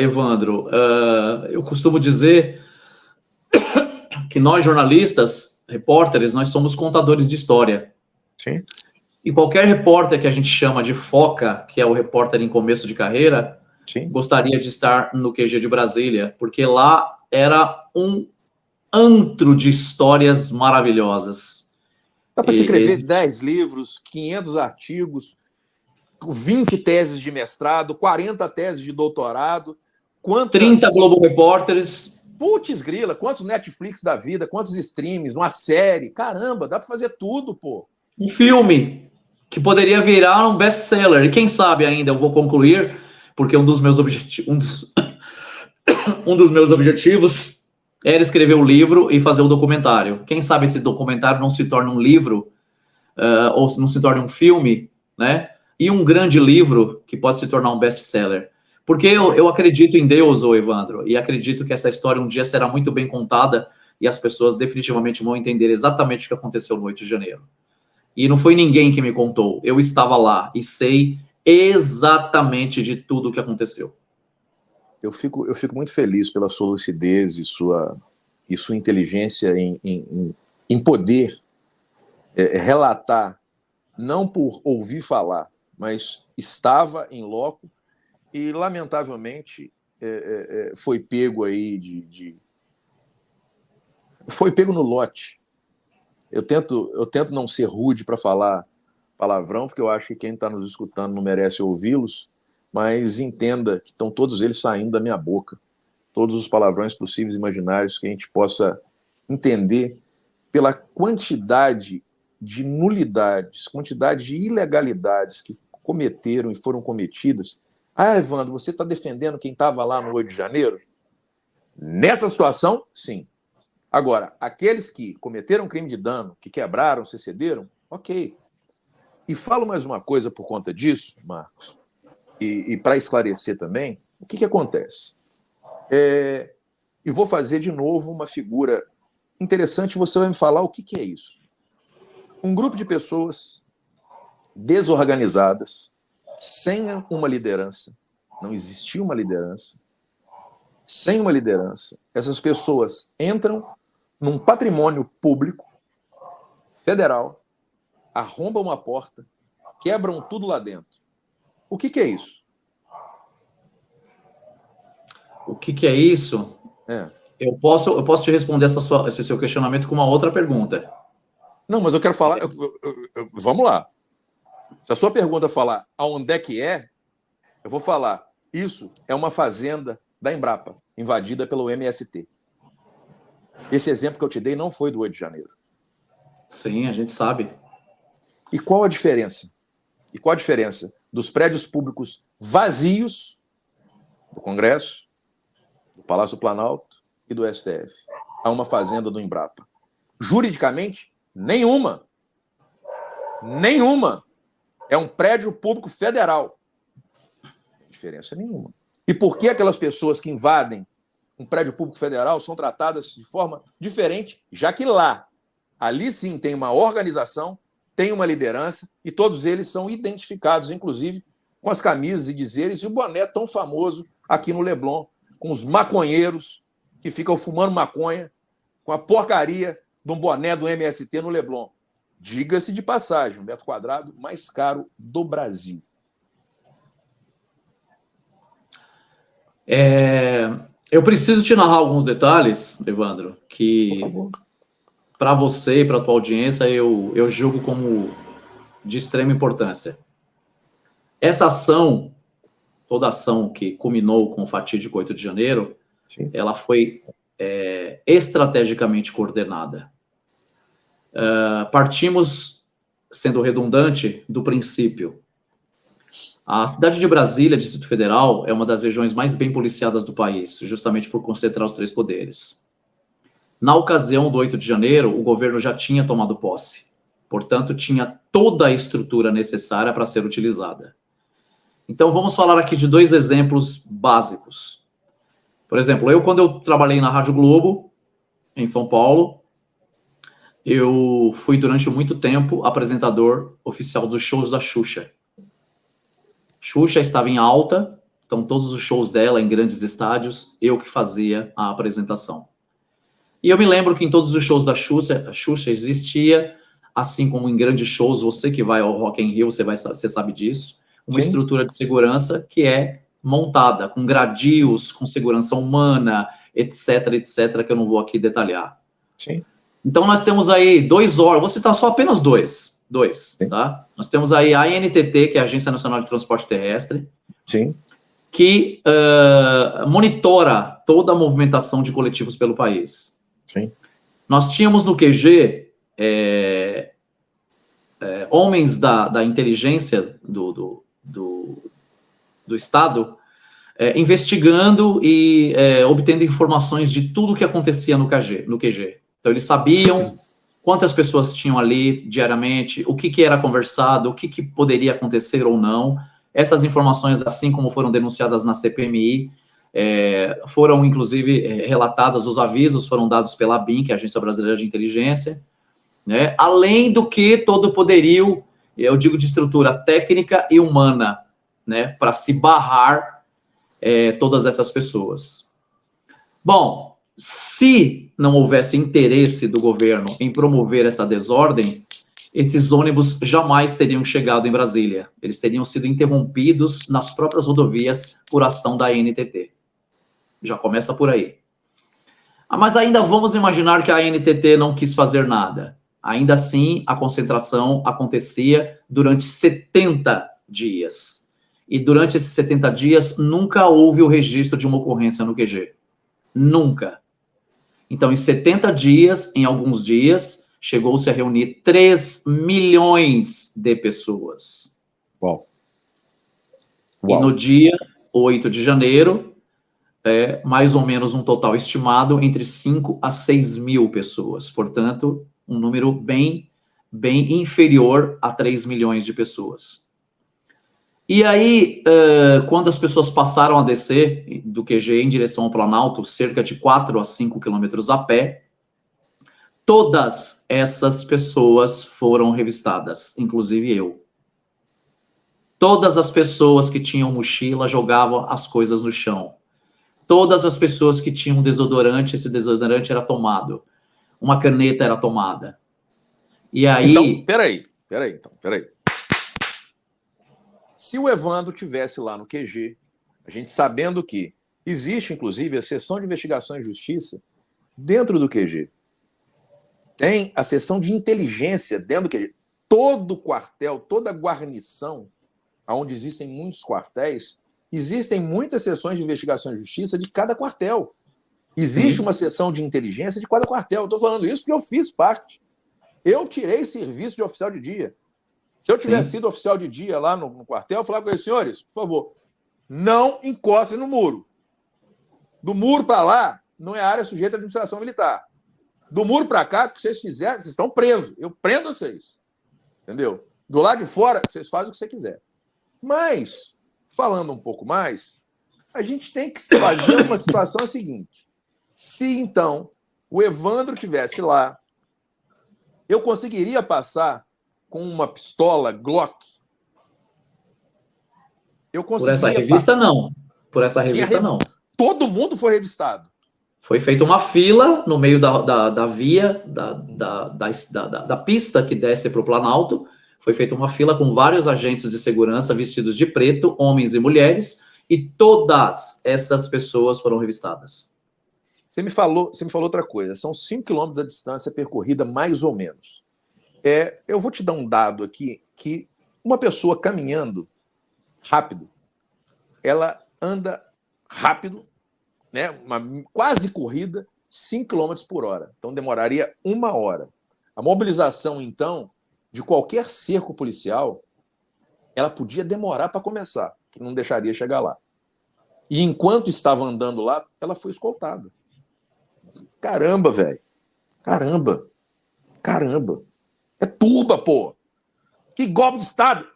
Evandro, eu costumo dizer que nós, jornalistas, repórteres, nós somos contadores de história. Sim. E qualquer repórter que a gente chama de foca, que é o repórter em começo de carreira, Sim. gostaria de estar no QG de Brasília, porque lá era um antro de histórias maravilhosas. Dá para se escrever 10 livros, 500 artigos, 20 teses de mestrado, 40 teses de doutorado, 30 Globo Repórteres. Putz grila, quantos Netflix da vida, quantos streams, uma série. Caramba, dá para fazer tudo, pô. Um filme que poderia virar um best-seller. E quem sabe ainda eu vou concluir, porque um dos meus objetivos era escrever um livro e fazer um documentário. Quem sabe esse documentário não se torna um livro, ou não se torna um filme, né? E um grande livro que pode se tornar um best-seller. Porque eu acredito em Deus, ô Evandro, e acredito que essa história um dia será muito bem contada e as pessoas definitivamente vão entender exatamente o que aconteceu no 8 de janeiro. E não foi ninguém que me contou, eu estava lá e sei exatamente de tudo o que aconteceu. Eu fico muito feliz pela sua lucidez e sua inteligência em poder relatar, não por ouvir falar, mas estava em loco e, lamentavelmente, foi pego aí foi pego no lote. Eu tento não ser rude para falar palavrão, porque eu acho que quem está nos escutando não merece ouvi-los, mas entenda que estão todos eles saindo da minha boca. Todos os palavrões possíveis e imaginários que a gente possa entender pela quantidade de nulidades, quantidade de ilegalidades que cometeram e foram cometidas. Ah, Evandro, você está defendendo quem estava lá no 8 de janeiro? Nessa situação, sim. Agora, aqueles que cometeram crime de dano, que quebraram, se cederam, ok. E falo mais uma coisa por conta disso, Marcos, e para esclarecer também, o que acontece? E vou fazer de novo uma figura interessante, você vai me falar o que é isso. Um grupo de pessoas desorganizadas, sem uma liderança, não existia uma liderança, sem uma liderança, essas pessoas entram num patrimônio público, federal, arrombam uma porta, quebram tudo lá dentro. O que é isso? O que é isso? Eu posso te responder esse seu questionamento com uma outra pergunta. Não, mas eu quero falar... Vamos lá. Se a sua pergunta falar aonde é que eu vou falar, isso é uma fazenda da Embrapa, invadida pelo MST. Esse exemplo que eu te dei não foi do 8 de janeiro. Sim, a gente sabe. E qual a diferença? Dos prédios públicos vazios do Congresso, do Palácio do Planalto e do STF a uma fazenda do Embrapa? Juridicamente, nenhuma. Nenhuma. É um prédio público federal. Não tem diferença nenhuma. E por que aquelas pessoas que invadem um prédio público federal são tratadas de forma diferente, já que ali sim tem uma organização, tem uma liderança e todos eles são identificados, inclusive, com as camisas e dizeres e o boné tão famoso aqui no Leblon, com os maconheiros que ficam fumando maconha com a porcaria de um boné do MST no Leblon. Diga-se de passagem, um metro quadrado mais caro do Brasil. Eu preciso te narrar alguns detalhes, Evandro, que para você e para a tua audiência eu julgo como de extrema importância. Essa ação, toda ação que culminou com o fatídico 8 de janeiro, sim, ela foi estrategicamente coordenada. Partimos, sendo redundante, do princípio. A cidade de Brasília, Distrito Federal, é uma das regiões mais bem policiadas do país, justamente por concentrar os três poderes. Na ocasião do 8 de janeiro, o governo já tinha tomado posse. Portanto, tinha toda a estrutura necessária para ser utilizada. Então, vamos falar aqui de dois exemplos básicos. Por exemplo, quando eu trabalhei na Rádio Globo, em São Paulo, eu fui durante muito tempo apresentador oficial dos shows da Xuxa. Xuxa estava em alta Então, todos os shows dela em grandes estádios, eu que fazia a apresentação. E eu me lembro que em todos os shows da Xuxa existia, assim como em grandes shows, você que vai ao Rock in Rio, você sabe disso, uma Sim. estrutura de segurança que é montada com gradios, com segurança humana, etc, etc, que eu não vou aqui detalhar. Sim. Então, nós temos aí dois órgãos, vou citar só apenas dois, Sim. tá? Nós temos aí a ANTT, que é a Agência Nacional de Transporte Terrestre, Sim. que monitora toda a movimentação de coletivos pelo país. Sim. Nós tínhamos no QG homens da inteligência do Estado investigando e obtendo informações de tudo que acontecia no QG. Então, eles sabiam quantas pessoas tinham ali diariamente, o que era conversado, o que poderia acontecer ou não. Essas informações, assim como foram denunciadas na CPMI, foram, inclusive, relatadas, os avisos foram dados pela ABIN, que é a Agência Brasileira de Inteligência, né? Além do que todo o poderio, eu digo, de estrutura técnica e humana, né, para se barrar todas essas pessoas. Bom, se não houvesse interesse do governo em promover essa desordem, esses ônibus jamais teriam chegado em Brasília. Eles teriam sido interrompidos nas próprias rodovias por ação da ANTT. Já começa por aí. Mas ainda vamos imaginar que a ANTT não quis fazer nada. Ainda assim, a concentração acontecia durante 70 dias. E durante esses 70 dias, nunca houve o registro de uma ocorrência no QG. Nunca. Então, em 70 dias, em alguns dias, chegou-se a reunir 3 milhões de pessoas. Uau. E no dia 8 de janeiro, mais ou menos um total estimado entre 5 a 6 mil pessoas. Portanto, um número bem inferior a 3 milhões de pessoas. E aí, quando as pessoas passaram a descer do QG em direção ao Planalto, cerca de 4 a 5 quilômetros a pé, todas essas pessoas foram revistadas, inclusive eu. Todas as pessoas que tinham mochila jogavam as coisas no chão. Todas as pessoas que tinham desodorante, esse desodorante era tomado. Uma caneta era tomada. E aí... Então, peraí. Se o Evandro tivesse lá no QG, a gente sabendo que existe, inclusive, a seção de investigação e justiça dentro do QG. Tem a seção de inteligência dentro do QG. Todo quartel, toda guarnição, onde existem muitos quartéis, existem muitas seções de investigação e justiça de cada quartel. Existe uma seção de inteligência de cada quartel. Eu estou falando isso porque eu fiz parte. Eu tirei serviço de oficial de dia. Se eu tivesse sido oficial de dia lá no quartel, eu falava com eles, senhores, por favor, não encostem no muro. Do muro para lá, não é área sujeita à administração militar. Do muro para cá, o que vocês fizerem, vocês estão presos. Eu prendo vocês. Entendeu? Do lado de fora, vocês fazem o que você quiser. Mas, falando um pouco mais, a gente tem que fazer uma situação seguinte. Se, então, o Evandro tivesse lá, eu conseguiria passar com uma pistola Glock? Eu conseguiria. Por essa revista, não. Por essa revista, não. Todo mundo foi revistado. Foi feita uma fila no meio da via, da pista que desce para o Planalto. Foi feita uma fila com vários agentes de segurança vestidos de preto, homens e mulheres, e todas essas pessoas foram revistadas. Você me falou outra coisa. São 5 quilômetros a distância percorrida, mais ou menos. Eu vou te dar um dado aqui, que uma pessoa caminhando rápido, ela anda rápido, né, uma quase corrida, 5 km por hora. Então, demoraria 1 hora. A mobilização, então, de qualquer cerco policial, ela podia demorar para começar, que não deixaria chegar lá. E enquanto estava andando lá, ela foi escoltada. Caramba, velho. Caramba. É turba, pô. Que golpe de Estado.